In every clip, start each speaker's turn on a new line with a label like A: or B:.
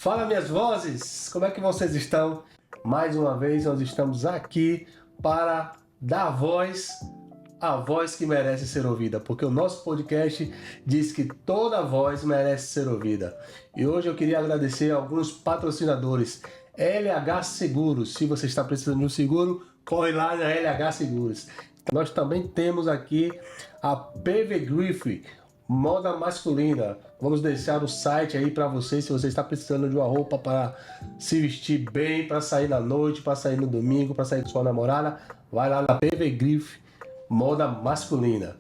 A: Fala, minhas vozes, como é que vocês estão? Mais uma vez nós estamos aqui para dar voz à voz que merece ser ouvida, porque o nosso podcast diz que toda voz merece ser ouvida. E hoje eu queria agradecer a alguns patrocinadores. LH Seguros, se você está precisando de um seguro, corre lá na LH Seguros. Nós também temos aqui a PV Griff, moda masculina. Vamos deixar o site aí para você, se você está precisando de uma roupa para se vestir bem, para sair na noite, para sair no domingo, para sair com sua namorada, vai lá na PV Griff, moda masculina.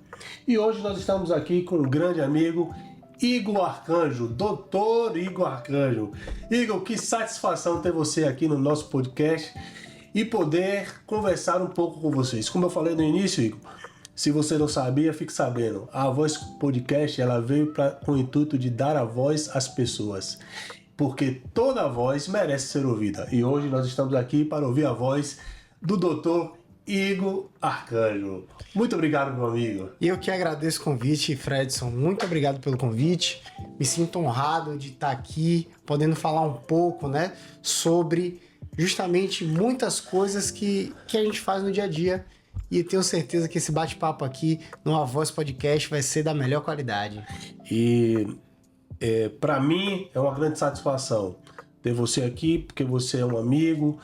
A: E hoje nós estamos aqui com um grande amigo, Igor Arcanjo, Dr. Igor Arcanjo. Igor, que satisfação ter você aqui no nosso podcast e poder conversar um pouco com vocês. Como eu falei no início, Igor, se você não sabia, fique sabendo. A Voz Podcast ela veio com o intuito de dar a voz às pessoas, porque toda voz merece ser ouvida. E hoje nós estamos aqui para ouvir a voz do Dr. Igor Arcanjo. Muito obrigado, meu amigo.
B: Eu que agradeço o convite, Fredson. Muito obrigado pelo convite. Me sinto honrado de estar aqui, podendo falar um pouco, sobre justamente muitas coisas que a gente faz no dia a dia. E tenho certeza que esse bate-papo aqui no A Voz Podcast vai ser da melhor qualidade.
A: E para mim é uma grande satisfação ter você aqui, porque você é um amigo,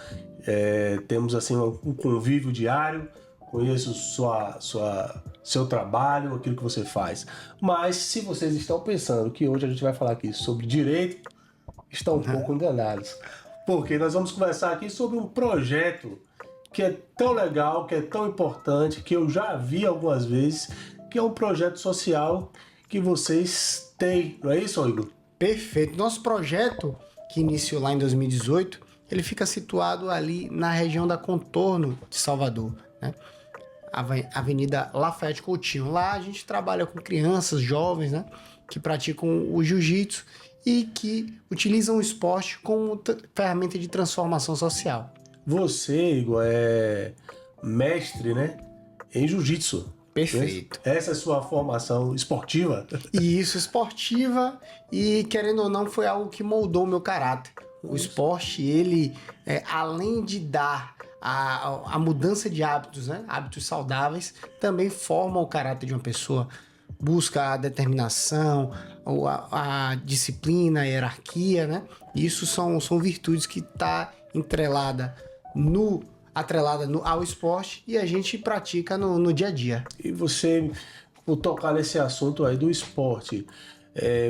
A: temos assim um convívio diário, conheço seu trabalho, aquilo que você faz. Mas se vocês estão pensando que hoje a gente vai falar aqui sobre direito, estão um pouco enganados. Porque nós vamos conversar aqui sobre um projeto que é tão legal, que é tão importante, que eu já vi algumas vezes, que é um projeto social que vocês têm, não é isso, Igor?
B: Perfeito. Nosso projeto, que iniciou lá em 2018, ele fica situado ali na região da Contorno de Salvador, Avenida Lafayette Coutinho. Lá a gente trabalha com crianças, jovens, que praticam o jiu-jitsu e que utilizam o esporte como ferramenta de transformação social.
A: Você, Igor, é mestre, em jiu-jitsu.
B: Perfeito.
A: Essa é a sua formação esportiva?
B: Isso, esportiva, e querendo ou não, foi algo que moldou o meu caráter. O esporte, ele, além de dar a mudança de hábitos, hábitos saudáveis, também forma o caráter de uma pessoa. Busca a determinação, a disciplina, a hierarquia, Isso são virtudes que tá atrelada ao esporte e a gente pratica no dia a dia.
A: E você, por tocar nesse assunto aí do esporte,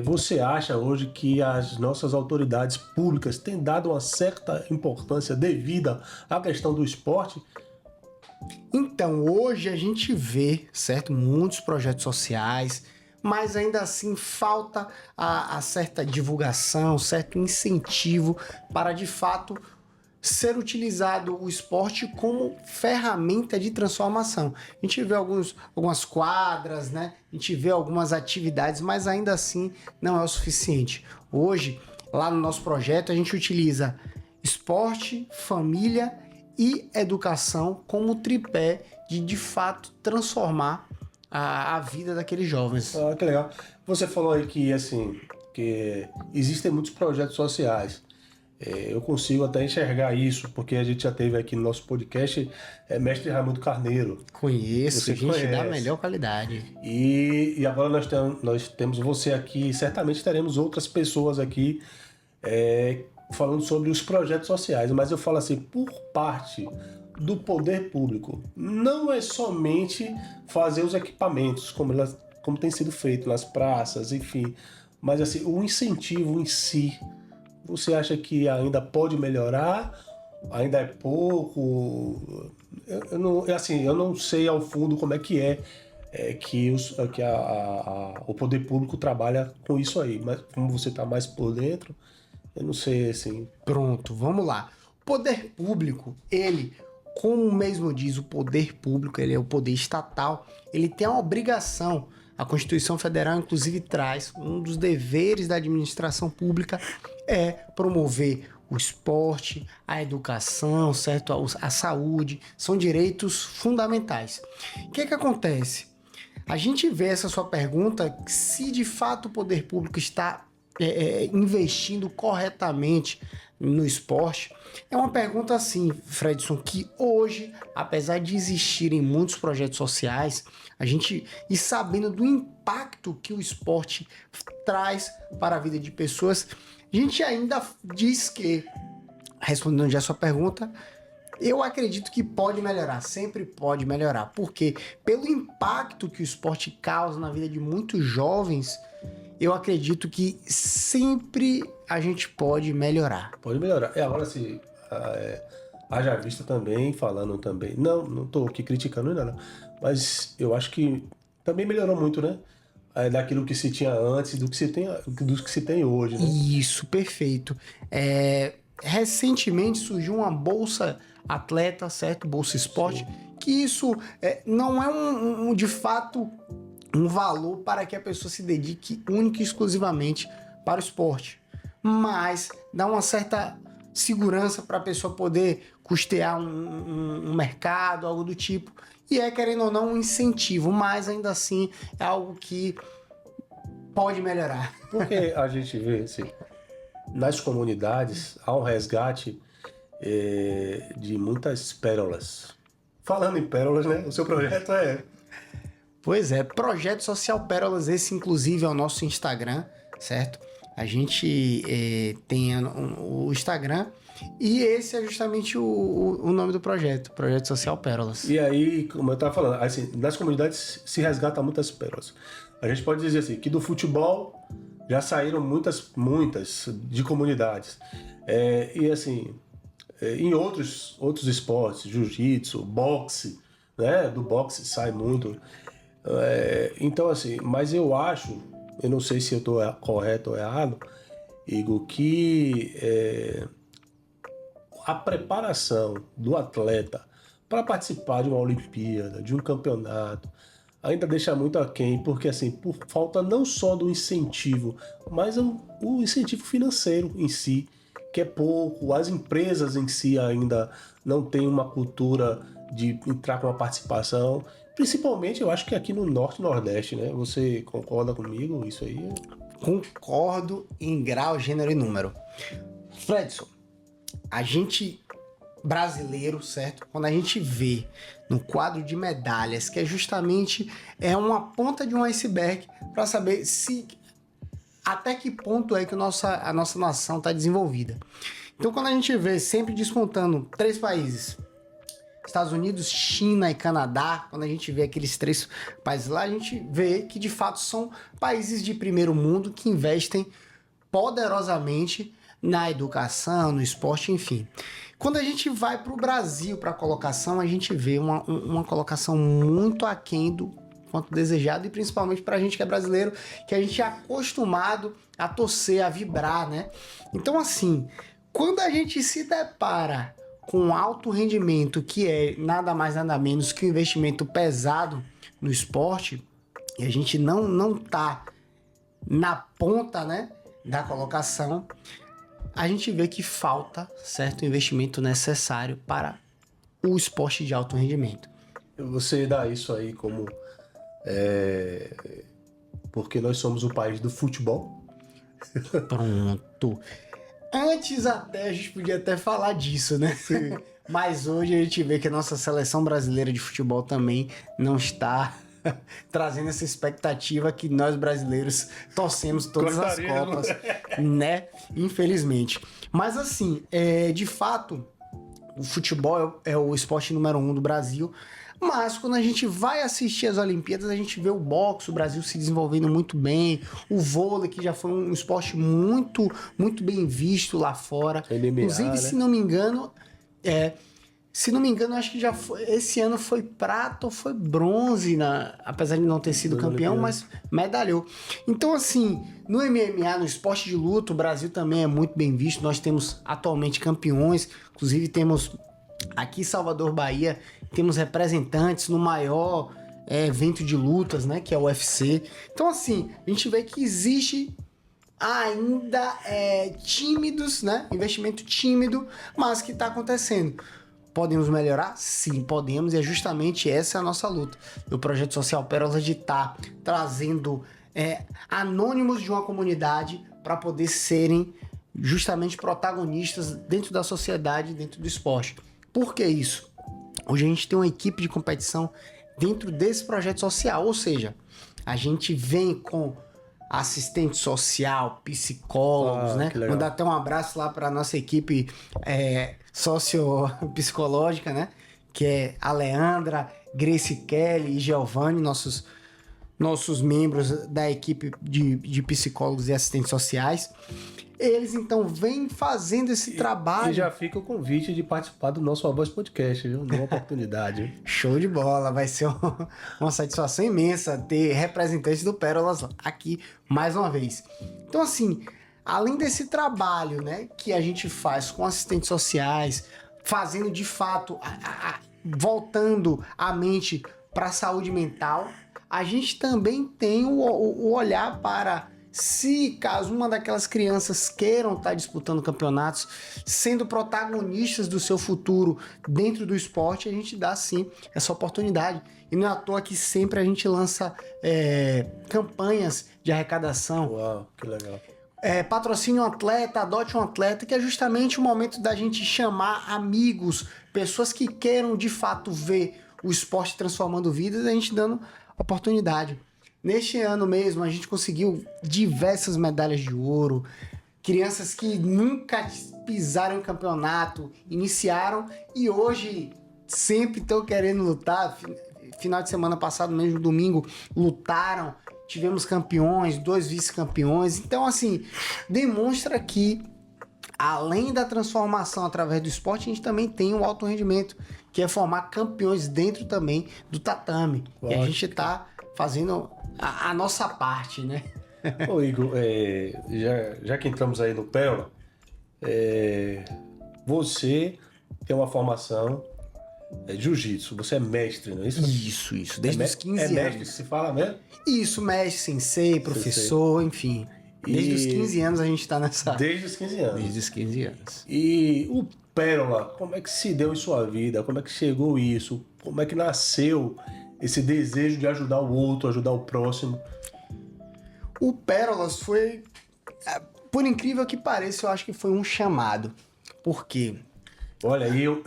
A: você acha hoje que as nossas autoridades públicas têm dado uma certa importância devida à questão do esporte?
B: Então, hoje a gente vê, certo, muitos projetos sociais, mas ainda assim falta a certa divulgação, certo incentivo para, de fato, ser utilizado o esporte como ferramenta de transformação. A gente vê algumas quadras, A gente vê algumas atividades, mas ainda assim não é o suficiente. Hoje, lá no nosso projeto, a gente utiliza esporte, família e educação como tripé de fato transformar a vida daqueles jovens.
A: Ah, que legal. Você falou aí que existem muitos projetos sociais. Eu consigo até enxergar isso, porque a gente já teve aqui no nosso podcast Mestre Raimundo Carneiro.
B: Conheço,
A: Você
B: a gente
A: conhece.
B: dá a melhor qualidade.
A: E agora nós temos você aqui, e certamente teremos outras pessoas aqui falando sobre os projetos sociais, mas eu falo assim, por parte do poder público, não é somente fazer os equipamentos, como tem sido feito nas praças, enfim, mas assim, o incentivo em si, você acha que ainda pode melhorar? Ainda é pouco? Eu não sei ao fundo como é que o poder público trabalha com isso aí, mas como você está mais por dentro, eu não sei, assim...
B: Pronto, vamos lá. O poder público, ele, como mesmo diz, o poder público, ele é o poder estatal, ele tem a obrigação, a Constituição Federal, inclusive, traz um dos deveres da administração pública é promover o esporte, a educação, certo? A saúde, são direitos fundamentais. O que acontece? A gente vê essa sua pergunta, se de fato o poder público está investindo corretamente no esporte? É uma pergunta assim, Fredson, que hoje, apesar de existirem muitos projetos sociais, a gente, e sabendo do impacto que o esporte traz para a vida de pessoas, a gente ainda diz que, respondendo já a sua pergunta, eu acredito que pode melhorar, sempre pode melhorar, porque pelo impacto que o esporte causa na vida de muitos jovens, eu acredito que sempre a gente pode melhorar.
A: Pode melhorar. Agora, se haja vista também, falando também. Não tô aqui criticando ainda, não. Mas eu acho que também melhorou muito, né? Daquilo que se tinha antes do que se tem hoje, né?
B: Isso, perfeito. Recentemente surgiu uma bolsa atleta, certo? Bolsa esporte,
A: Sim.
B: que isso não é de fato um valor para que a pessoa se dedique única e exclusivamente para o esporte, mas dá uma certa segurança para a pessoa poder custear um mercado, algo do tipo, e querendo ou não, um incentivo, mas ainda assim é algo que pode melhorar.
A: Porque a gente vê, assim, nas comunidades há um resgate de muitas pérolas. Falando em pérolas, né? O seu projeto
B: Pois é, Projeto Social Pérolas, esse inclusive é o nosso Instagram, certo? A gente tem o Instagram e esse é justamente o nome do projeto, Projeto Social Pérolas.
A: E aí, como eu estava falando, assim, nas comunidades se resgata muitas pérolas. A gente pode dizer assim, que do futebol já saíram muitas de comunidades. E assim, em outros esportes, jiu-jitsu, boxe, né? Do boxe sai muito. Então assim, mas eu não sei se eu estou correto ou errado, Igor, que a preparação do atleta para participar de uma Olimpíada, de um campeonato, ainda deixa muito aquém, porque assim, por falta não só do incentivo, mas o incentivo financeiro em si, que é pouco, as empresas em si ainda não têm uma cultura de entrar com uma participação, principalmente eu acho que aqui no Norte e Nordeste, né? Você concorda comigo? Isso aí?
B: Concordo em grau, gênero e número. Fredson, a gente brasileiro, certo? Quando a gente vê no quadro de medalhas, que é justamente uma ponta de um iceberg para saber se até que ponto é que a nossa nação está desenvolvida. Então, quando a gente vê sempre descontando 3 países, Estados Unidos, China e Canadá, quando a gente vê aqueles 3 países lá, a gente vê que de fato são países de primeiro mundo que investem poderosamente na educação, no esporte, enfim. Quando a gente vai para o Brasil, para a colocação, a gente vê uma colocação muito aquém do quanto desejado, e principalmente para a gente que é brasileiro, que a gente é acostumado a torcer, a vibrar, né? Então, assim, quando a gente se depara com alto rendimento, que é nada mais nada menos que um investimento pesado no esporte, e a gente não tá na ponta, né, da colocação, a gente vê que falta certo investimento necessário para o esporte de alto rendimento.
A: Você dá isso aí como porque nós somos o país do futebol.
B: Pronto. Antes até a gente podia até falar disso, né? Sim. Mas hoje a gente vê que a nossa seleção brasileira de futebol também não está trazendo essa expectativa que nós brasileiros torcemos todas as Copas, né? Infelizmente. Mas assim, de fato, o futebol é o esporte número 1 do Brasil. Mas quando a gente vai assistir as Olimpíadas, a gente vê o boxe, o Brasil se desenvolvendo muito bem, o vôlei, que já foi um esporte muito, muito bem visto lá fora.
A: MMA,
B: inclusive,
A: né?
B: se não me engano, acho que já foi, esse ano foi prata ou foi bronze, apesar de não ter sido campeão, mas medalhou. Então, assim, no MMA, no esporte de luta, o Brasil também é muito bem visto. Nós temos atualmente campeões, inclusive temos aqui em Salvador, Bahia, temos representantes no maior evento de lutas, né, que é o UFC. Então, assim, a gente vê que existe ainda tímidos, né, investimento tímido, mas que está acontecendo. Podemos melhorar? Sim, podemos, e é justamente essa a nossa luta. O Projeto Social Pérolas de estar trazendo anônimos de uma comunidade para poder serem justamente protagonistas dentro da sociedade, dentro do esporte. Por que isso? Hoje a gente tem uma equipe de competição dentro desse projeto social, ou seja, a gente vem com assistente social, psicólogos, né? Mandar até um abraço lá para nossa equipe sociopsicológica, né? Que é a Leandra, Grace Kelly e Giovanni, nossos membros da equipe de psicólogos e assistentes sociais. Eles, então, vêm fazendo esse trabalho.
A: E já fica o convite de participar do nosso A Voz Podcast, viu? Numa oportunidade.
B: Show de bola. Vai ser uma satisfação imensa ter representantes do Pérolas aqui mais uma vez. Então, assim, além desse trabalho, né, que a gente faz com assistentes sociais, fazendo de fato, voltando a mente para a saúde mental, a gente também tem o olhar para... Se caso uma daquelas crianças queiram estar disputando campeonatos, sendo protagonistas do seu futuro dentro do esporte, a gente dá sim essa oportunidade. E não é à toa que sempre a gente lança campanhas de arrecadação.
A: Uau, que legal.
B: Patrocine um atleta, adote um atleta, que é justamente o momento da gente chamar amigos, pessoas que queiram de fato ver o esporte transformando vidas, a gente dando oportunidade. Neste ano mesmo, a gente conseguiu diversas medalhas de ouro. Crianças que nunca pisaram em campeonato, iniciaram e hoje sempre estão querendo lutar. Final de semana passado, mesmo domingo, lutaram. Tivemos campeões, 2 vice-campeões. Então, assim, demonstra que, além da transformação através do esporte, a gente também tem um alto rendimento, que é formar campeões dentro também do tatame. Lógico. E a gente está fazendo a nossa parte, né?
A: Ô Igor, já que entramos aí no Pérola, você tem uma formação de jiu-jitsu, você é mestre, não é isso?
B: Isso, desde os 15 anos.
A: É mestre que se fala mesmo?
B: Isso, mestre, sensei, professor, enfim. Desde os 15 anos a gente tá nessa...
A: Desde os 15 anos.
B: Desde os 15 anos.
A: E o Pérola, como é que se deu em sua vida? Como é que chegou isso? Como é que nasceu esse desejo de ajudar o outro, ajudar o próximo?
B: O Pérolas foi, por incrível que pareça, eu acho que foi um chamado. Por quê?
A: Olha, eu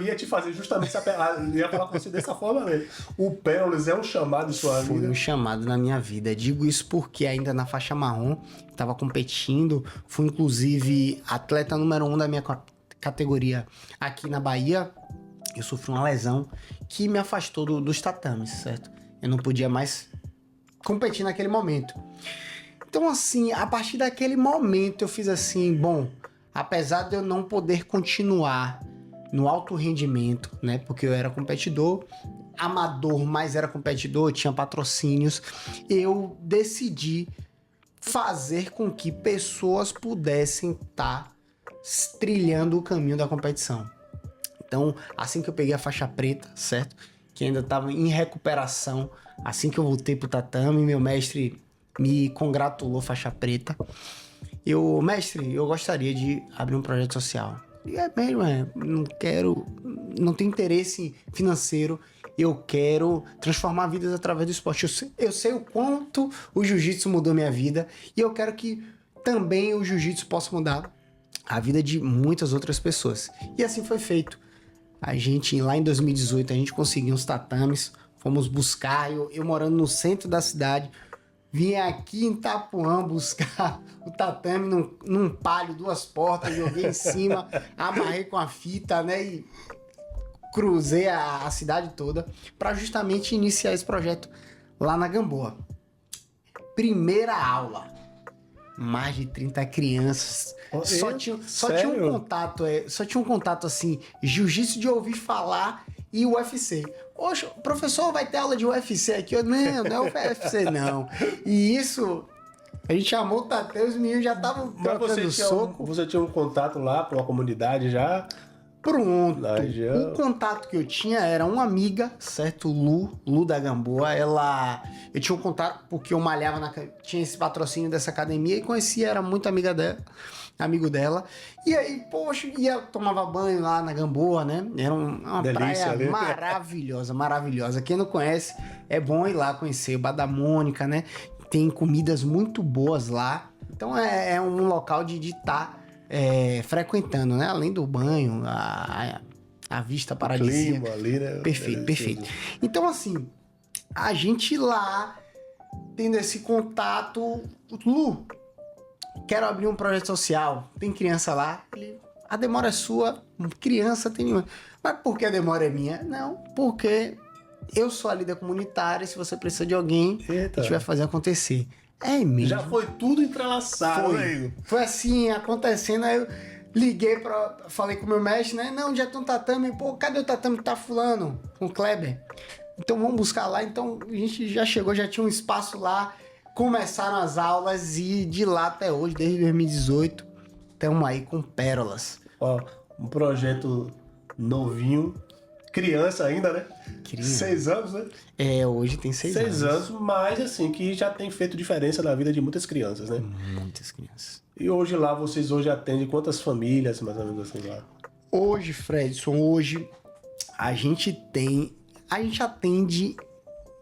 A: ia te fazer justamente essa pergunta, ia falar com você dessa forma mesmo. O Pérolas é um chamado em sua vida?
B: Foi um chamado na minha vida. Digo isso porque ainda na faixa marrom, estava competindo, fui inclusive atleta número 1 da minha categoria aqui na Bahia. Eu sofri uma lesão que me afastou dos tatames, certo? Eu não podia mais competir naquele momento. Então, assim, a partir daquele momento eu fiz assim, bom, apesar de eu não poder continuar no alto rendimento, né? Porque eu era competidor, amador, mas era competidor, tinha patrocínios, eu decidi fazer com que pessoas pudessem estar trilhando o caminho da competição. Então, assim que eu peguei a faixa preta, certo? Que ainda estava em recuperação, assim que eu voltei pro tatame, meu mestre me congratulou, faixa preta. Mestre, eu gostaria de abrir um projeto social. E é mesmo, não tenho interesse financeiro, eu quero transformar vidas através do esporte. Eu sei o quanto o jiu-jitsu mudou minha vida e eu quero que também o jiu-jitsu possa mudar a vida de muitas outras pessoas. E assim foi feito. Lá em 2018, a gente conseguiu uns tatames, fomos buscar, eu morando no centro da cidade, vim aqui em Itapuã buscar o tatame num palio, 2 portas, joguei em cima, amarrei com a fita, né, e cruzei a cidade toda para justamente iniciar esse projeto lá na Gamboa. Primeira aula, mais de 30 crianças. Só tinha um contato assim, jiu-jitsu de ouvir falar e UFC. Poxa, professor, vai ter aula de UFC aqui? Não é UFC não. E isso, a gente chamou o Tateu, os meninos já estavam trocando soco.
A: Você tinha um contato lá para uma comunidade já?
B: Pronto. O contato que eu tinha era uma amiga, certo? Lu da Gamboa. Eu tinha um contato porque eu malhava, tinha esse patrocínio dessa academia e conhecia, era muito amigo dela. E aí, poxa, tomava banho lá na Gamboa, né? Era uma
A: delícia,
B: praia maravilhosa. Quem não conhece, é bom ir lá conhecer o Bar da Mônica, né? Tem comidas muito boas lá. Então é um local de estar frequentando, né? Além do banho, a vista paradisíaca.
A: Clima ali, né?
B: Perfeito, perfeito. Então, assim, a gente lá, tendo esse contato... Lu, quero abrir um projeto social. Tem criança lá? A demora é sua, criança tem nenhuma. Mas por que a demora é minha? Não, porque eu sou a líder comunitária, se você precisa de alguém,
A: Eita.
B: a gente vai fazer acontecer. É mesmo.
A: Já foi tudo entrelaçado, né, Igor?
B: Foi assim, acontecendo, aí eu liguei falei com o meu mestre, né? Não, já tem um tatame, pô, cadê o tatame? Tá fulano, com o Kleber. Então vamos buscar lá. Então a gente já chegou, já tinha um espaço lá, começaram as aulas e de lá até hoje, desde 2018, estamos aí com Pérolas.
A: Ó, um projeto novinho, criança ainda, né?
B: Criança.
A: 6 anos, né?
B: Hoje tem 6 anos.
A: 6 anos, mas assim, que já tem feito diferença na vida de muitas crianças, né?
B: Muitas crianças.
A: E hoje lá, vocês hoje atendem quantas famílias, mais ou menos assim, lá?
B: Hoje, Fredson, a gente atende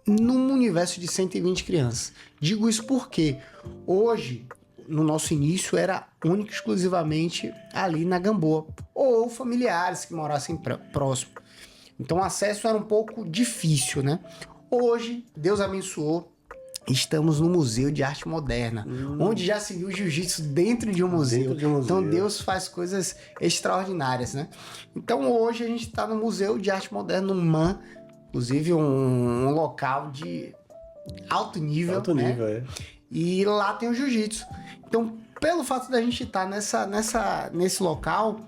B: num universo de 120 crianças. Digo isso porque hoje, no nosso início, era único e exclusivamente ali na Gamboa. Ou familiares que morassem próximo. Então o acesso era um pouco difícil, né? Hoje, Deus abençoou, estamos no Museu de Arte Moderna, onde já se viu jiu-jitsu dentro de um museu. Então Deus faz coisas extraordinárias, né? Então hoje a gente está no Museu de Arte Moderna, no MAN, inclusive um local de alto nível.
A: Alto nível,
B: né? E lá tem o jiu-jitsu. Então, pelo fato da gente estar nesse local,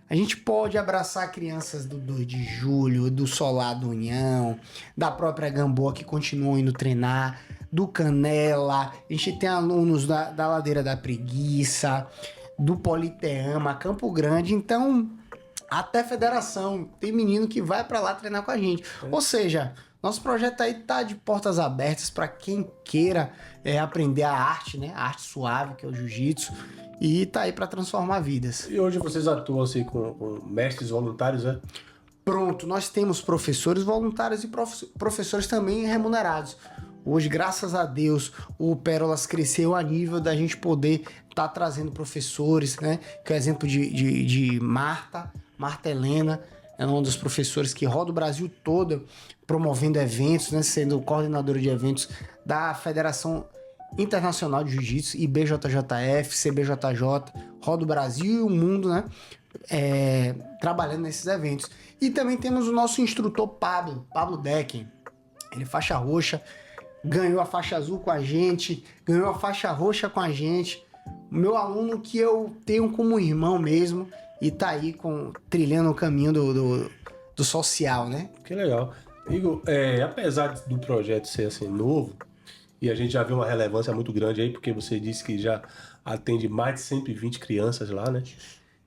B: a gente pode abraçar crianças do 2 de julho, do Solar do União, da própria Gamboa que continuam indo treinar, do Canela, a gente tem alunos da Ladeira da Preguiça, do Politeama, Campo Grande, então até federação, tem menino que vai para lá treinar com a gente. Ou seja, nosso projeto aí tá de portas abertas para quem queira aprender a arte, né? A arte suave, que é o jiu-jitsu, e tá aí para transformar vidas.
A: E hoje vocês atuam assim com mestres voluntários, né?
B: Pronto, nós temos professores voluntários e professores também remunerados. Hoje, graças a Deus, o Pérolas cresceu a nível da gente poder estar trazendo professores, né? Que é o exemplo de Marta Helena, é uma das professoras que roda o Brasil todo promovendo eventos, né? Sendo coordenadora de eventos da Federação Internacional de Jiu-Jitsu, IBJJF, CBJJ, roda o Brasil e o mundo, né? Trabalhando nesses eventos. E também temos o nosso instrutor Pablo Decken. Ele é faixa roxa, ganhou a faixa azul com a gente, ganhou a faixa roxa com a gente. Meu aluno que eu tenho como irmão mesmo e tá aí trilhando o caminho do social, né?
A: Que legal. Igor, apesar do projeto ser assim novo, e a gente já vê uma relevância muito grande aí, porque você disse que já atende mais de 120 crianças lá, né?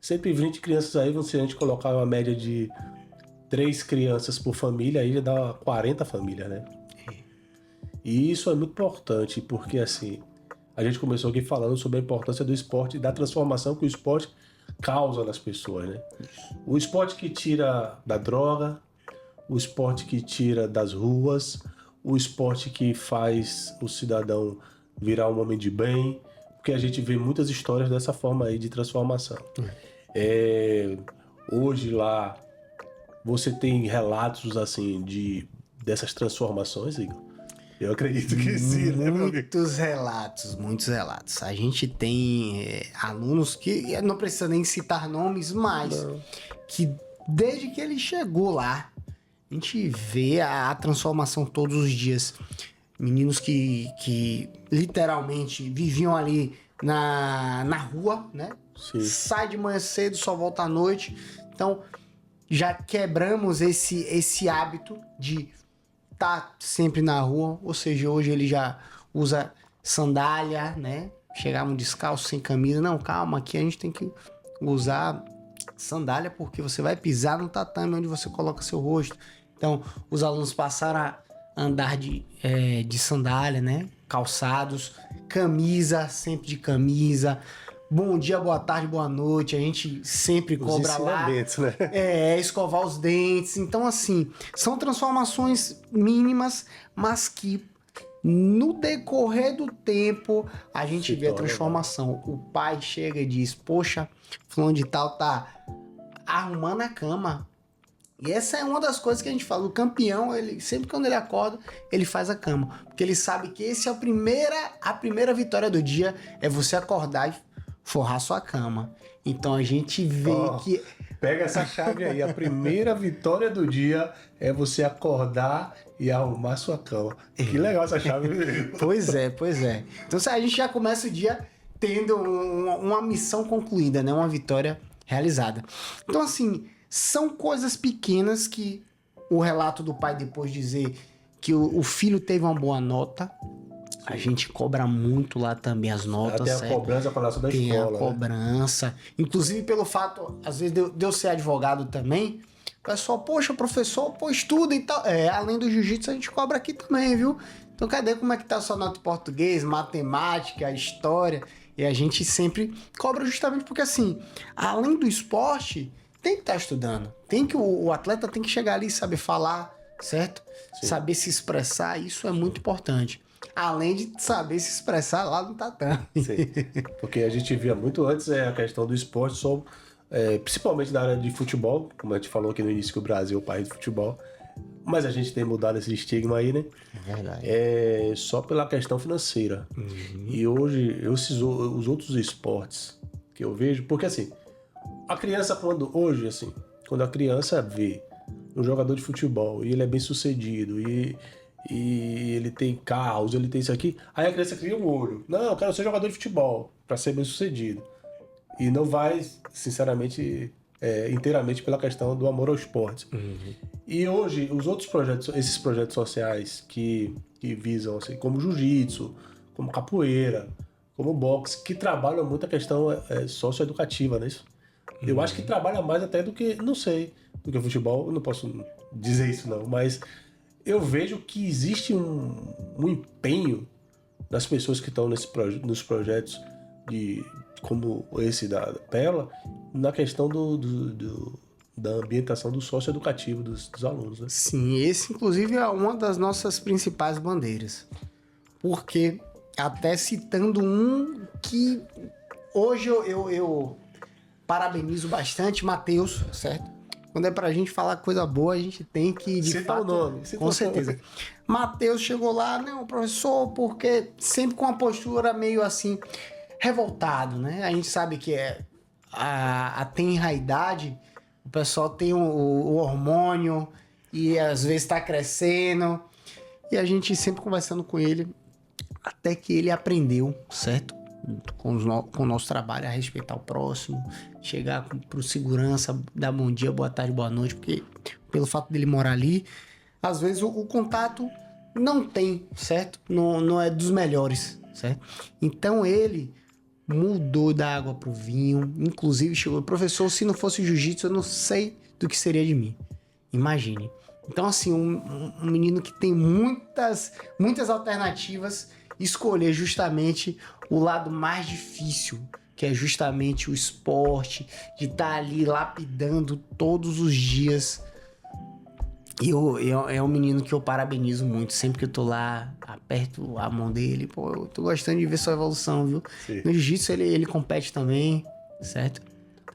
A: 120 crianças aí, se a gente colocar uma média de 3 crianças por família, aí já dá 40 famílias, né? E isso é muito importante, porque assim, a gente começou aqui falando sobre a importância do esporte e da transformação que o esporte causa nas pessoas, né? O esporte que tira da droga, o esporte que tira das ruas, o esporte que faz o cidadão virar um homem de bem, porque a gente vê muitas histórias dessa forma aí de transformação. Hoje lá, você tem relatos assim dessas transformações, Igor? Eu acredito que sim, né, meu amigo?
B: Muitos relatos. A gente tem alunos que, não precisa nem citar nomes, mas que desde que ele chegou lá, a gente vê a transformação todos os dias. Meninos que literalmente viviam ali na rua, né?
A: Sim.
B: Sai de manhã cedo, só volta à noite. Então, já quebramos esse hábito de tá sempre na rua, ou seja, hoje ele já usa sandália, né? Chegavam descalço, sem camisa. Não, calma, aqui a gente tem que usar sandália porque você vai pisar no tatame onde você coloca seu rosto. Então, os alunos passaram a andar de sandália, né? Calçados, camisa, sempre de camisa. Bom dia, boa tarde, boa noite. A gente sempre cobra lá.
A: Né?
B: Escovar os dentes. Então, assim, são transformações mínimas, mas que No decorrer do tempo, a gente vê a
A: torna,
B: transformação. O pai chega e diz, poxa, fulano de tal tá arrumando a cama. E essa é uma das coisas que a gente fala. O campeão, ele sempre quando ele acorda, ele faz a cama. Porque ele sabe que esse é a primeira vitória do dia, é você acordar e forrar sua cama. Então a gente vê que...
A: Pega essa chave aí. A primeira vitória do dia é você acordar e arrumar sua cama. Que legal essa chave.
B: Pois é. Então a gente já começa o dia tendo uma missão concluída, né? Uma vitória realizada. Então assim, são coisas pequenas que o relato do pai depois dizer que o filho teve uma boa nota. A gente cobra muito lá também as notas.
A: Tem a cobrança para da
B: tem
A: escola.
B: Tem a cobrança. Né? Inclusive pelo fato, às vezes, de eu ser advogado também, o pessoal, poxa, professor, pô, estuda e tal. Além do jiu-jitsu, a gente cobra aqui também, viu? Então, cadê como é que tá a sua nota em português, matemática, história? E a gente sempre cobra justamente porque, assim, além do esporte, tem que estar estudando. O atleta tem que chegar ali e saber falar, certo? Sim. Saber se expressar, isso é muito importante. Além de saber se expressar lá no tatame.
A: Sim. Porque a gente via muito antes a questão do esporte, principalmente na área de futebol, como a gente falou aqui no início que o Brasil é o país de futebol, mas a gente tem mudado esse estigma aí, né?
B: É verdade.
A: Só pela questão financeira. Uhum. E hoje, os outros esportes que eu vejo, porque assim, a criança quando a criança vê um jogador de futebol e ele é bem sucedido e ele tem carros, ele tem isso aqui, aí a criança cria um olho. Não, eu quero ser jogador de futebol para ser bem sucedido. E não vai, sinceramente, inteiramente pela questão do amor ao esporte. Uhum. E hoje, os outros projetos, esses projetos sociais que visam, assim, como jiu-jitsu, como capoeira, como boxe, que trabalham muito a questão socioeducativa, não é isso? Uhum. Eu acho que trabalha mais até do que futebol. Eu não posso dizer isso não, mas eu vejo que existe um empenho das pessoas que estão nos projetos como esse da Pérola, na questão da ambientação do socioeducativo dos alunos. Né?
B: Sim, esse inclusive é uma das nossas principais bandeiras. Porque, até citando um que hoje eu parabenizo bastante, Matheus, certo? Quando é pra gente falar coisa boa, a gente tem que, de fato...
A: o nome.
B: Com certeza. Matheus chegou lá, não, professor, porque sempre com uma postura meio assim, revoltado, né? A gente sabe que a tenra idade, o pessoal tem o hormônio e às vezes tá crescendo. E a gente sempre conversando com ele, até que ele aprendeu, certo? Com o nosso trabalho, a respeitar o próximo, chegar pro segurança, dar bom dia, boa tarde, boa noite, porque pelo fato dele morar ali, às vezes o contato não tem, certo? Não é dos melhores, certo? Então ele mudou da água pro vinho, inclusive chegou, professor, se não fosse jiu-jitsu, eu não sei do que seria de mim. Imagine. Então assim, um menino que tem muitas alternativas, escolher justamente o lado mais difícil, que é justamente o esporte, de estar ali lapidando todos os dias. E é um menino que eu parabenizo muito. Sempre que eu tô lá, aperto a mão dele, pô, eu tô gostando de ver sua evolução, viu? Sim. No jiu-jitsu ele compete também, certo?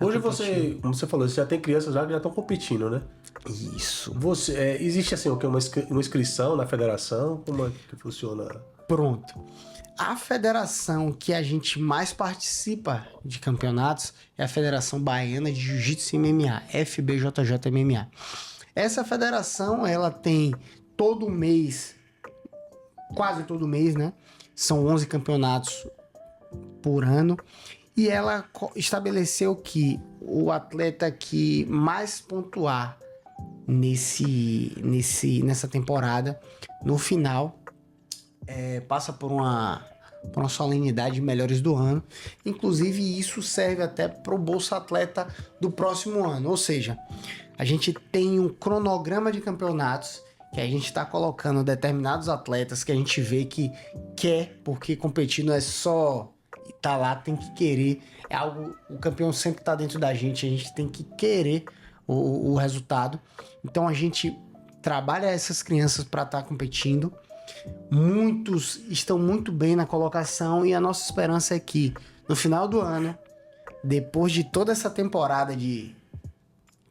A: Hoje você, como você falou, você já tem crianças já que já estão competindo, né?
B: Isso.
A: Existe assim uma inscrição na federação? Como é que funciona?
B: Pronto. A federação que a gente mais participa de campeonatos é a Federação Baiana de Jiu-Jitsu e MMA, FBJJ MMA. Essa federação, ela tem todo mês, quase todo mês, né? São 11 campeonatos por ano. E ela estabeleceu que o atleta que mais pontuar nessa temporada, no final, passa por uma solenidade de melhores do ano. Inclusive, isso serve até para o Bolsa Atleta do próximo ano. Ou seja, a gente tem um cronograma de campeonatos que a gente está colocando determinados atletas que a gente vê que quer, porque competir não é só estar lá, tem que querer. É algo, o campeão sempre está dentro da gente, a gente tem que querer o resultado. Então a gente trabalha essas crianças para estar competindo Muitos estão muito bem na colocação e a nossa esperança é que no final do ano, depois de toda essa temporada de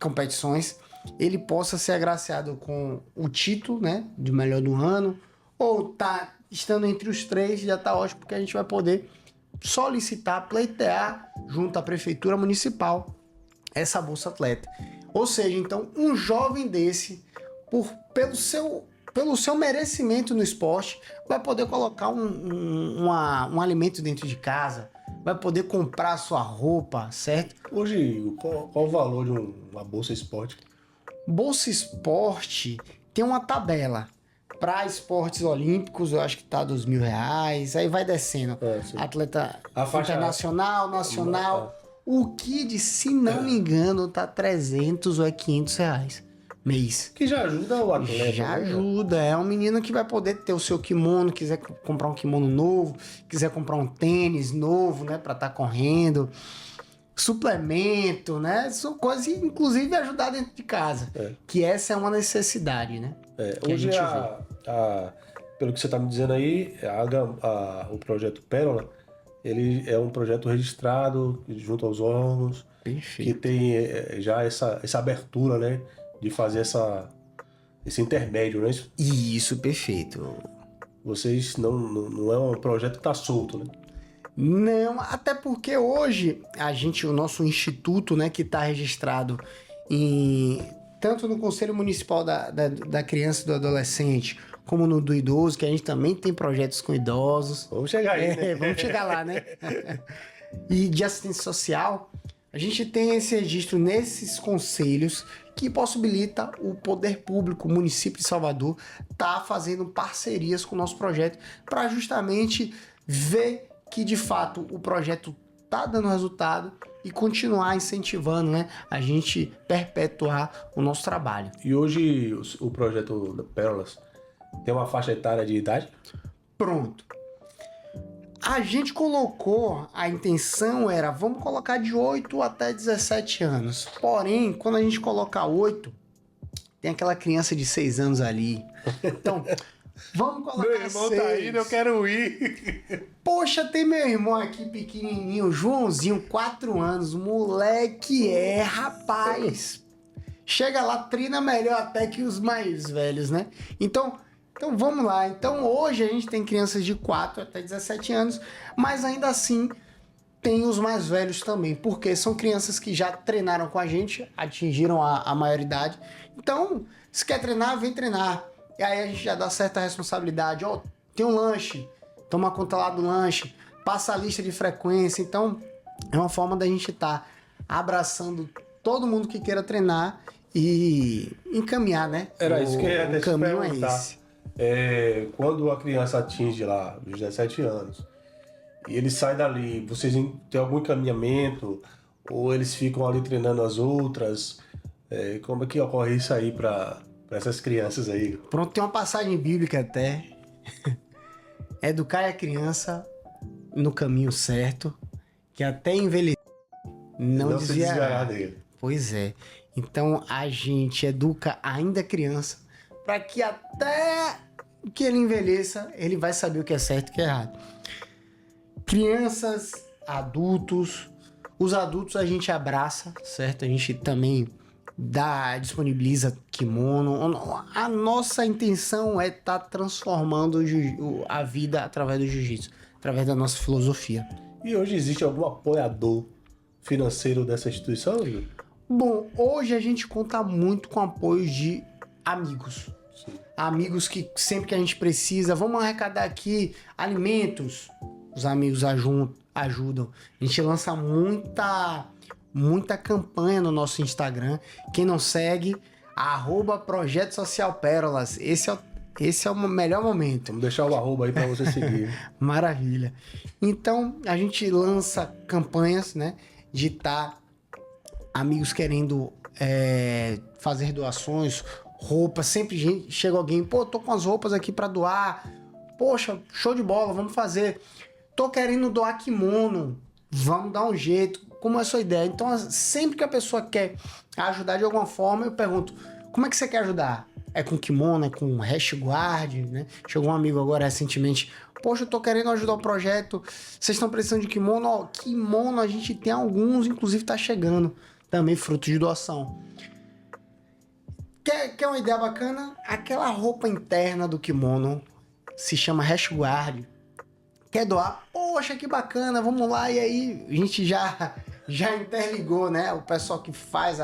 B: competições, ele possa ser agraciado com o título, né, de melhor do ano, ou tá estando entre os 3, já tá ótimo, porque a gente vai poder solicitar, pleitear junto à prefeitura municipal essa Bolsa Atleta. Ou seja, então, um jovem desse, pelo seu merecimento no esporte, vai poder colocar um alimento dentro de casa, vai poder comprar sua roupa, certo?
A: Hoje, qual o valor de uma bolsa esporte?
B: Bolsa Esporte tem uma tabela. Para esportes olímpicos, eu acho que tá R$2.000, aí vai descendo. Atleta internacional, nacional. O Kid, se não me engano, tá R$300 ou R$500 mês.
A: Que já ajuda o atleta.
B: Já ajuda. É um menino que vai poder ter o seu kimono, quiser comprar um kimono novo, quiser comprar um tênis novo, né, para estar correndo. Suplemento, né? São coisas, inclusive, ajudar dentro de casa. Que essa é uma necessidade, né?
A: Hoje, pelo que você está me dizendo aí, o projeto Pérola, ele é um projeto registrado junto aos órgãos.
B: Perfeito.
A: Que tem já essa abertura, né? De fazer esse intermédio, não é isso?
B: Isso, perfeito.
A: Vocês não é um projeto que está solto, né?
B: Não, até porque hoje o nosso instituto, né, que está registrado tanto no Conselho Municipal da Criança e do Adolescente, como no do idoso, que a gente também tem projetos com idosos.
A: Vamos chegar aí, né?
B: Vamos chegar lá, né? E de assistência social, a gente tem esse registro nesses conselhos que possibilita o poder público, o município de Salvador, tá fazendo parcerias com o nosso projeto para justamente ver que de fato o projeto tá dando resultado e continuar incentivando, né, a gente perpetuar o nosso trabalho.
A: E hoje o projeto Pérolas tem uma faixa etária de idade?
B: Pronto. A gente colocou, a intenção era, vamos colocar de 8 até 17 anos. Porém, quando a gente coloca 8, tem aquela criança de 6 anos ali. Então, vamos colocar 6.
A: Meu irmão 6. Tá indo, eu quero ir.
B: Poxa, tem meu irmão aqui pequenininho, Joãozinho, 4 anos. Moleque rapaz. Chega lá, treina melhor até que os mais velhos, né? Então vamos lá. Então hoje a gente tem crianças de 4 até 17 anos, mas ainda assim tem os mais velhos também, porque são crianças que já treinaram com a gente, atingiram a maioridade. Então, se quer treinar, vem treinar. E aí a gente já dá certa responsabilidade. Ó, tem um lanche, toma conta lá do lanche, passa a lista de frequência. Então, é uma forma da gente estar abraçando todo mundo que queira treinar e encaminhar, né?
A: Era isso que eu ia
B: caminho é esse.
A: Quando a criança atinge lá os 17 anos e ele sai dali, vocês têm algum encaminhamento ou eles ficam ali treinando as outras? Como é que ocorre isso aí para essas crianças aí?
B: Pronto, tem uma passagem bíblica até. Educar a criança no caminho certo, que até envelhecer não desviará dele. Pois é. Então a gente educa ainda criança para que até que ele envelheça, ele vai saber o que é certo e o que é errado. Crianças, adultos, os adultos a gente abraça, certo? A gente também disponibiliza kimono. A nossa intenção é estar transformando a vida através do jiu-jitsu, através da nossa filosofia.
A: E hoje existe algum apoiador financeiro dessa instituição, Júlio?
B: Bom, hoje a gente conta muito com apoio de amigos. Sim. Amigos que sempre que a gente precisa, vamos arrecadar aqui alimentos, os amigos ajudam. A gente lança muita campanha no nosso Instagram. Quem não segue, @Projeto Social Pérolas. Esse é o melhor momento.
A: Vamos deixar o arroba aí para você seguir.
B: Maravilha. Então, a gente lança campanhas, né? De estar amigos querendo fazer doações, roupas. Sempre chega alguém, pô, tô com as roupas aqui para doar. Poxa, show de bola, vamos fazer. Tô querendo doar kimono. Vamos dar um jeito. Como é a sua ideia? Então, sempre que a pessoa quer ajudar de alguma forma, eu pergunto, como é que você quer ajudar? É com kimono, é com hashguard, né? Chegou um amigo agora recentemente, poxa, eu tô querendo ajudar o projeto, vocês estão precisando de kimono? Ó, kimono a gente tem alguns, inclusive tá chegando também fruto de doação. Quer uma ideia bacana? Aquela roupa interna do kimono se chama hashguard. Quer doar? Poxa, que bacana, vamos lá. E aí, a gente já interligou, né? O pessoal que faz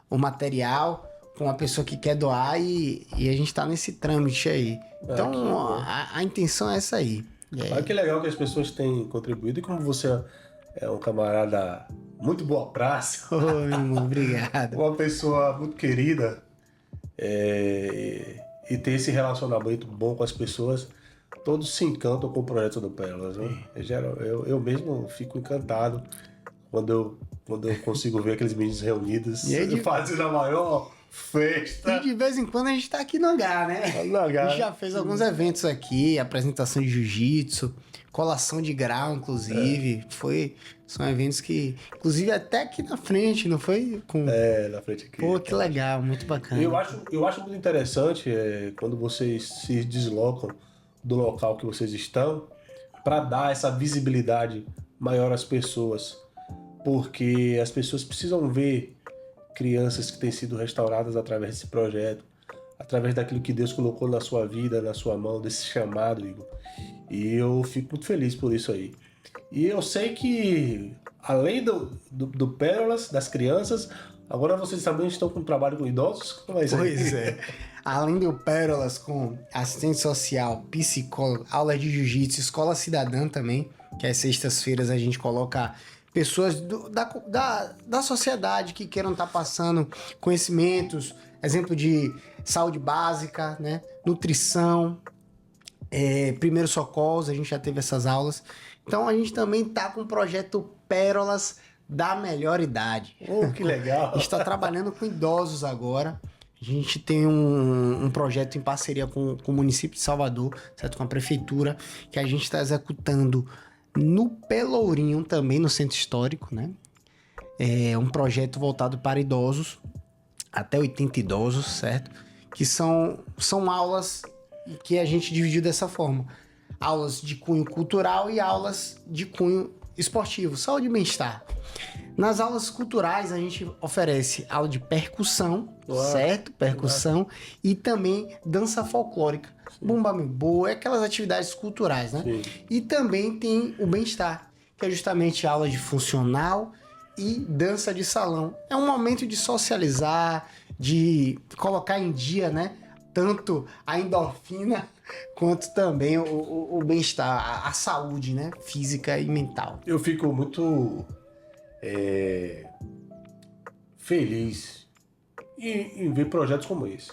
B: o material com a pessoa que quer doar e a gente tá nesse trâmite aí. Então, a intenção é essa aí.
A: Olha que legal que as pessoas têm contribuído e como você é um camarada muito boa praça.
B: Ô, meu irmão, obrigado.
A: Uma pessoa muito querida e ter esse relacionamento bom com as pessoas, todos se encantam com o projeto do Pérolas. Né? Eu mesmo fico encantado quando eu consigo ver aqueles meninos reunidos fazendo a maior festa.
B: E de vez em quando a gente tá aqui no hangar, né?
A: No hangar.
B: A gente já fez alguns eventos aqui, apresentação de jiu-jitsu, colação de grau, inclusive. São eventos que, inclusive até aqui na frente, não foi?
A: Na frente aqui.
B: Pô, que legal, muito bacana.
A: Eu acho muito interessante quando vocês se deslocam do local que vocês estão para dar essa visibilidade maior às pessoas. Porque as pessoas precisam ver crianças que têm sido restauradas através desse projeto, através daquilo que Deus colocou na sua vida, na sua mão, desse chamado, Igor. E eu fico muito feliz por isso aí. E eu sei que, além do Pérolas, das crianças, agora vocês também estão com um trabalho com idosos? Como é isso aí?
B: Pois é. Além do Pérolas com assistente social, psicólogo, aula de jiu-jitsu, escola cidadã também, que às sextas-feiras a gente coloca pessoas da sociedade que queiram estar passando conhecimentos, exemplo de saúde básica, né? Nutrição, primeiros socorros, a gente já teve essas aulas. Então a gente também tá com o projeto Pérolas da Melhor Idade.
A: Oh, que legal!
B: A gente está trabalhando com idosos agora. A gente tem um projeto em parceria com o município de Salvador, certo? Com a prefeitura, que a gente está executando no Pelourinho, também no centro histórico, né? É um projeto voltado para idosos, até 80 idosos, certo? Que são aulas que a gente dividiu dessa forma. Aulas de cunho cultural e aulas de cunho esportivo, saúde e bem-estar. Nas aulas culturais, a gente oferece aula de percussão, certo? Percussão e também dança folclórica. Bumba meu boi, aquelas atividades culturais, né?
A: Sim.
B: E também tem o bem-estar, que é justamente aula de funcional e dança de salão. É um momento de socializar, de colocar em dia, né? Tanto a endorfina quanto também o bem-estar, a saúde, né? Física e mental.
A: Eu fico muito feliz em ver projetos como esse,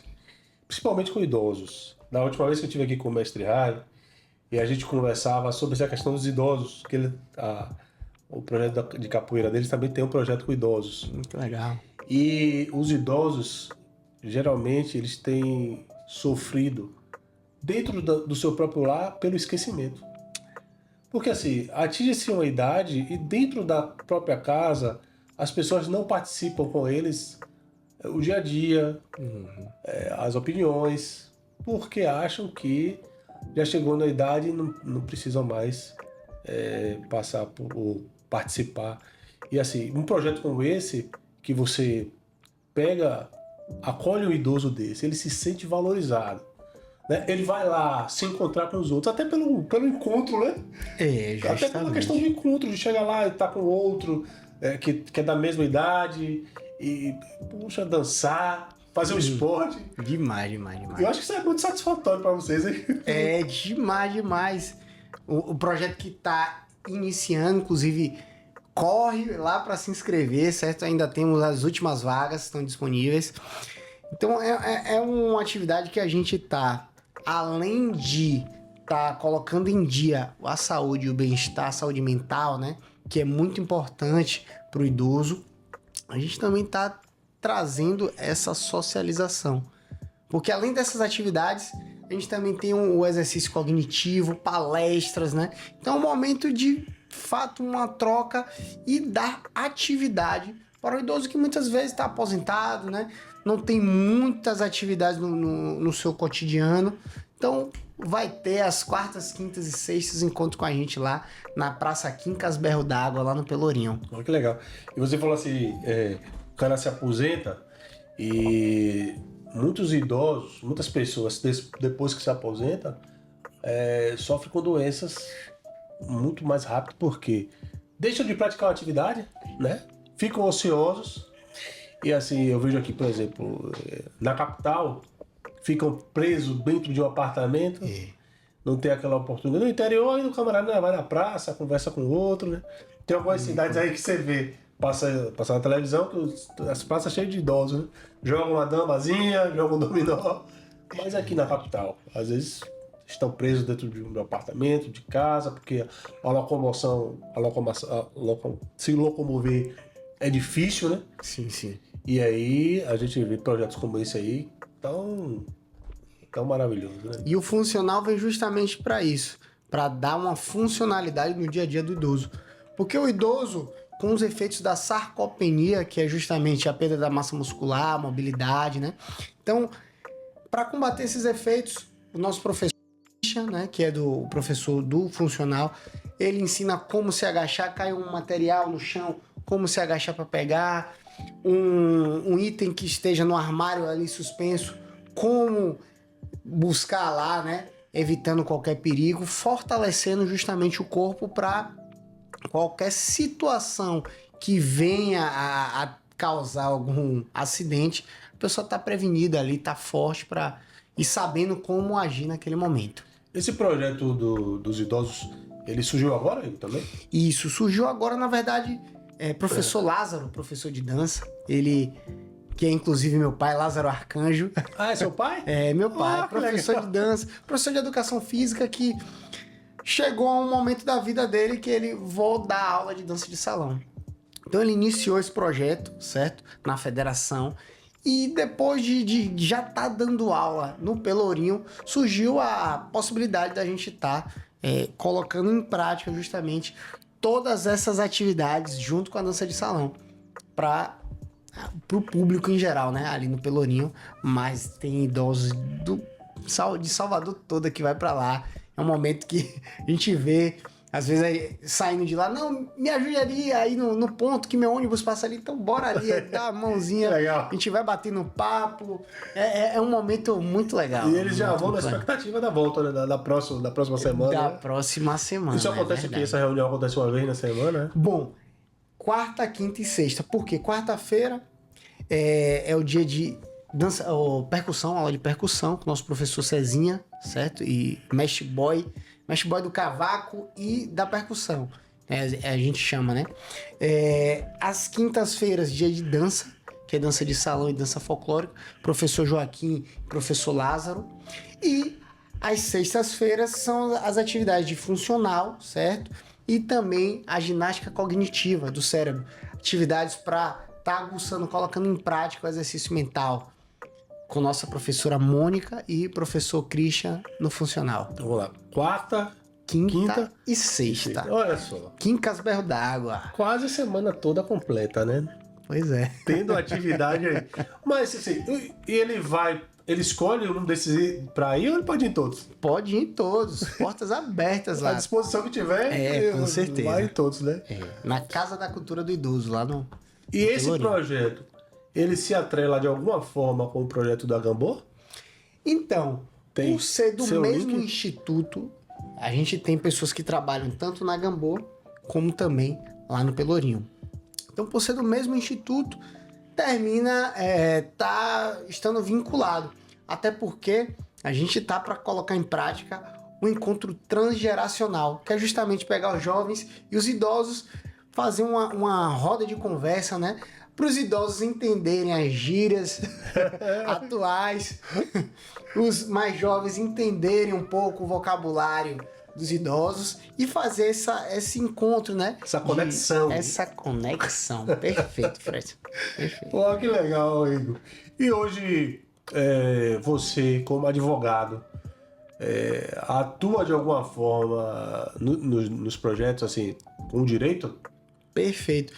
A: principalmente com idosos. Na última vez que eu estive aqui com o mestre Rai, e a gente conversava sobre essa questão dos idosos, que o projeto de capoeira deles também tem um projeto com idosos.
B: Muito legal.
A: E os idosos, geralmente, eles têm sofrido dentro do seu próprio lar pelo esquecimento. Porque assim, atinge-se uma idade e dentro da própria casa as pessoas não participam com eles o dia a dia, as opiniões, porque acham que já chegou na idade e não precisam mais passar ou participar. E assim, um projeto como esse, que você pega, acolhe um idoso desse, ele se sente valorizado. Né? Ele vai lá se encontrar com os outros, até pelo encontro, né? Até pela questão do encontro, de chegar lá e estar com outro que é da mesma idade e, puxa, dançar, fazer um esporte.
B: Demais.
A: Eu acho que isso é muito satisfatório para vocês, hein?
B: É demais. O projeto que está iniciando, inclusive, corre lá para se inscrever, certo? Ainda temos as últimas vagas, estão disponíveis. Então, é uma atividade que a gente está, além de estar colocando em dia a saúde e o bem-estar, a saúde mental, né? Que é muito importante para o idoso, a gente também está trazendo essa socialização. Porque além dessas atividades, a gente também tem o exercício cognitivo, palestras, né? Então é um momento de fato uma troca e dar atividade para o idoso que muitas vezes está aposentado, né? Não tem muitas atividades no seu cotidiano. Então, vai ter as quartas, quintas e sextas encontro com a gente lá na Praça Quincas Berro d'Água, lá no Pelourinho.
A: Olha que legal. E você falou assim, o cara se aposenta e muitos idosos, muitas pessoas, depois que se aposenta, sofrem com doenças muito mais rápido, porque deixam de praticar uma atividade, né? Ficam ociosos. E assim, eu vejo aqui, por exemplo, na capital, ficam presos dentro de um apartamento, não tem aquela oportunidade. No interior, aí o camarada vai na praça, conversa com o outro, né? Tem algumas cidades aí que você vê, passa na televisão, que as praças cheias de idosos, né? Jogam uma damazinha, jogam um dominó. Mas aqui na capital, às vezes estão presos dentro de um apartamento, de casa, porque se locomover é difícil, né?
B: Sim, sim.
A: E aí a gente vê projetos como esse aí tão maravilhoso, né?
B: E o funcional vem justamente para isso, para dar uma funcionalidade no dia a dia do idoso. Porque o idoso, com os efeitos da sarcopenia, que é justamente a perda da massa muscular, a mobilidade, né? Então, para combater esses efeitos, o nosso professor, né, que é do professor do funcional, ele ensina como se agachar, cai um material no chão, como se agachar para pegar, um item que esteja no armário ali suspenso, como buscar lá, né, evitando qualquer perigo, fortalecendo justamente o corpo para qualquer situação que venha a causar algum acidente, a pessoa está prevenida ali, está forte e sabendo como agir naquele momento.
A: Esse projeto dos idosos, ele surgiu agora também?
B: Isso, surgiu agora, na verdade, professor Lázaro, professor de dança, ele, que é inclusive meu pai, Lázaro Arcanjo.
A: Ah, é seu pai?
B: É, meu pai, professor
A: legal.
B: de dança, professor de educação física, que chegou a um momento da vida dele que ele vou dar aula de dança de salão. Então ele iniciou esse projeto, certo? Na federação. E depois de já estar dando aula no Pelourinho, surgiu a possibilidade da gente estar colocando em prática justamente todas essas atividades junto com a dança de salão para o público em geral, né? Ali no Pelourinho, mas tem idosos de Salvador toda que vai para lá. É um momento que a gente vê, às vezes, aí, saindo de lá, não, me ajude ali aí no ponto que meu ônibus passa ali, então bora ali, dá a mãozinha,
A: Legal.
B: a gente vai batendo papo, é um momento muito legal.
A: E eles já vão na
B: bacana.
A: expectativa da volta, né? Da próxima semana.
B: Da
A: né?
B: próxima semana.
A: Isso acontece aqui, essa reunião acontece uma vez na semana, né?
B: Bom, quarta, quinta e sexta. Por quê? Quarta-feira é o dia de dança, percussão, aula de percussão, com o nosso professor Cezinha, certo? E mestre boy do cavaco e da percussão. A gente chama, né? Às quintas-feiras, dia de dança, que é dança de salão e dança folclórica, professor Joaquim, professor Lázaro. E às sextas-feiras são as atividades de funcional, certo? E também a ginástica cognitiva do cérebro. Atividades para estar aguçando, colocando em prática o exercício mental. Com nossa professora Mônica e professor Christian no funcional.
A: Então vamos lá. Quarta,
B: Quinta e sexta.
A: Olha só.
B: Quincas Berro d'Água.
A: Quase a semana toda completa, né?
B: Pois é.
A: Tendo atividade aí. Mas assim, ele escolhe um desses pra ir ou ele pode ir em todos?
B: Pode ir em todos. Portas abertas lá.
A: À disposição que tiver,
B: com certeza.
A: vai em todos, né?
B: Na Casa da Cultura do Idoso, lá no...
A: E esse projeto, ele se atrela de alguma forma com o projeto da Gambô?
B: Então,
A: Tem
B: por ser do
A: seu
B: mesmo
A: link?
B: instituto, a gente tem pessoas que trabalham tanto na Gambô, como também lá no Pelourinho. Então, por ser do mesmo instituto, termina estando vinculado. Até porque a gente tá para colocar em prática o encontro transgeracional, que é justamente pegar os jovens e os idosos, fazer uma roda de conversa, né? Para os idosos entenderem as gírias atuais, os mais jovens entenderem um pouco o vocabulário dos idosos e fazer esse encontro, né?
A: Essa conexão.
B: Essa conexão. Perfeito, Fred. Perfeito.
A: Pô, que legal, Igor. E hoje, você, como advogado, atua de alguma forma nos projetos, assim, com direito?
B: Perfeito.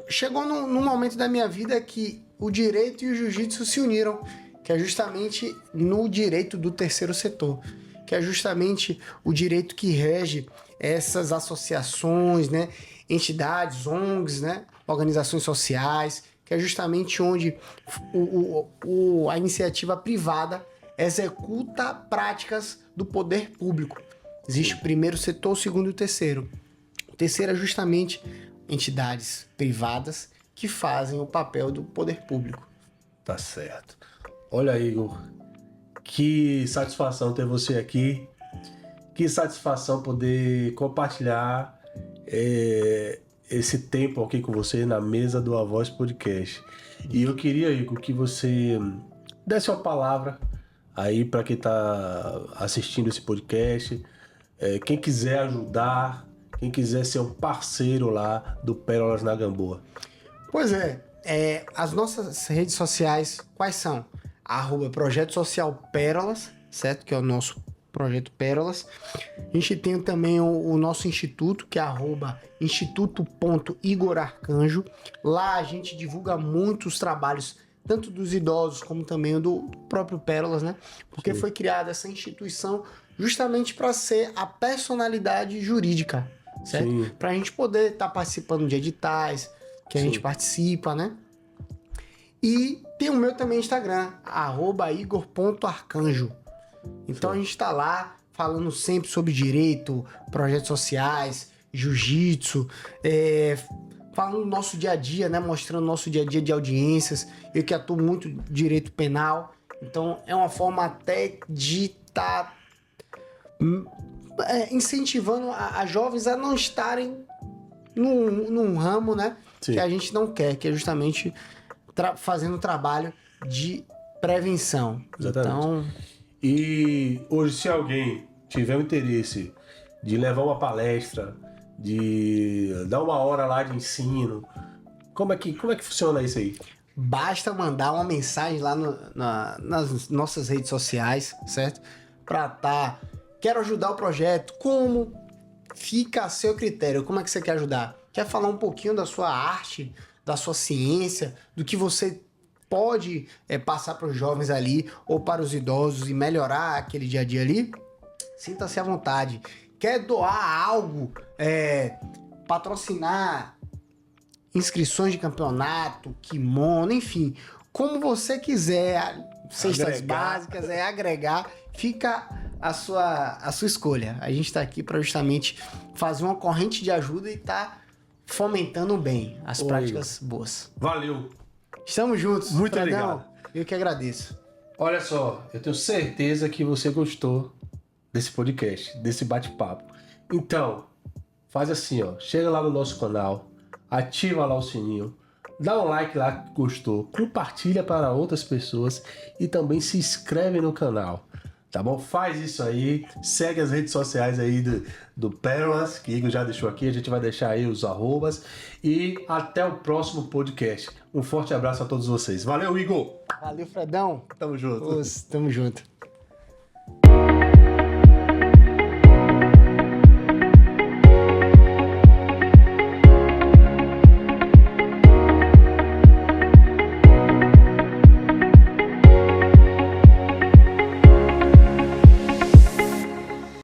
B: Chegou num momento da minha vida que o direito e o jiu-jitsu se uniram, que é justamente no direito do terceiro setor, que é justamente o direito que rege essas associações, né, entidades, ONGs, né, organizações sociais, que é justamente onde a iniciativa privada executa práticas do poder público. Existe o primeiro setor, o segundo e o terceiro. O terceiro é justamente entidades privadas que fazem o papel do poder público.
A: Tá certo. Olha aí, Igor, que satisfação ter você aqui. Que satisfação poder compartilhar esse tempo aqui com você na mesa do A Voz Podcast. E eu queria, Igor, que você desse uma palavra aí para quem está assistindo esse podcast. Quem quiser ajudar, quem quiser ser um parceiro lá do Pérolas na Gamboa.
B: Pois as nossas redes sociais, quais são? @Projeto Social Pérolas, certo? Que é o nosso Projeto Pérolas. A gente tem também o nosso instituto, que é @instituto.igorarcanjo. Lá a gente divulga muitos trabalhos, tanto dos idosos como também do próprio Pérolas, né? Porque foi criada essa instituição justamente para ser a personalidade jurídica, certo? Para a gente poder estar participando de editais, que a gente participa, né? E tem o meu também Instagram, @igor.arcanjo. Então a gente está lá falando sempre sobre direito, projetos sociais, jiu-jitsu, falando do nosso dia a dia, né? Mostrando o nosso dia a dia de audiências. Eu que atuo muito em direito penal, então é uma forma até de estar incentivando a jovens a não estarem num ramo, né? Que a gente não quer, que é justamente fazendo um trabalho de prevenção.
A: Exatamente.
B: Então,
A: e hoje, se alguém tiver o interesse de levar uma palestra, de dar uma hora lá de ensino, como é que funciona isso aí?
B: Basta mandar uma mensagem lá nas nossas redes sociais, certo? Quero ajudar o projeto. Como? Fica a seu critério. Como é que você quer ajudar? Quer falar um pouquinho da sua arte, da sua ciência, do que você pode passar para os jovens ali ou para os idosos e melhorar aquele dia a dia ali? Sinta-se à vontade. Quer doar algo, patrocinar inscrições de campeonato, kimono, enfim, como você quiser, cestas básicas, agregar, fica a sua escolha. A gente está aqui para justamente fazer uma corrente de ajuda e tá fomentando bem as práticas boas.
A: Valeu!
B: Estamos juntos.
A: Muito
B: Fredão,
A: obrigado.
B: Eu que agradeço.
A: Olha só, eu tenho certeza que você gostou desse podcast, desse bate-papo. Então, faz assim, ó, chega lá no nosso canal, ativa lá o sininho, dá um like lá que gostou, compartilha para outras pessoas e também se inscreve no canal, tá bom? Faz isso aí, segue as redes sociais aí do Pérolas, que o Igor já deixou aqui, a gente vai deixar aí os arrobas e até o próximo podcast. Um forte abraço a todos vocês. Valeu, Igor!
B: Valeu, Fredão.
A: Tamo junto.
B: Tamo junto.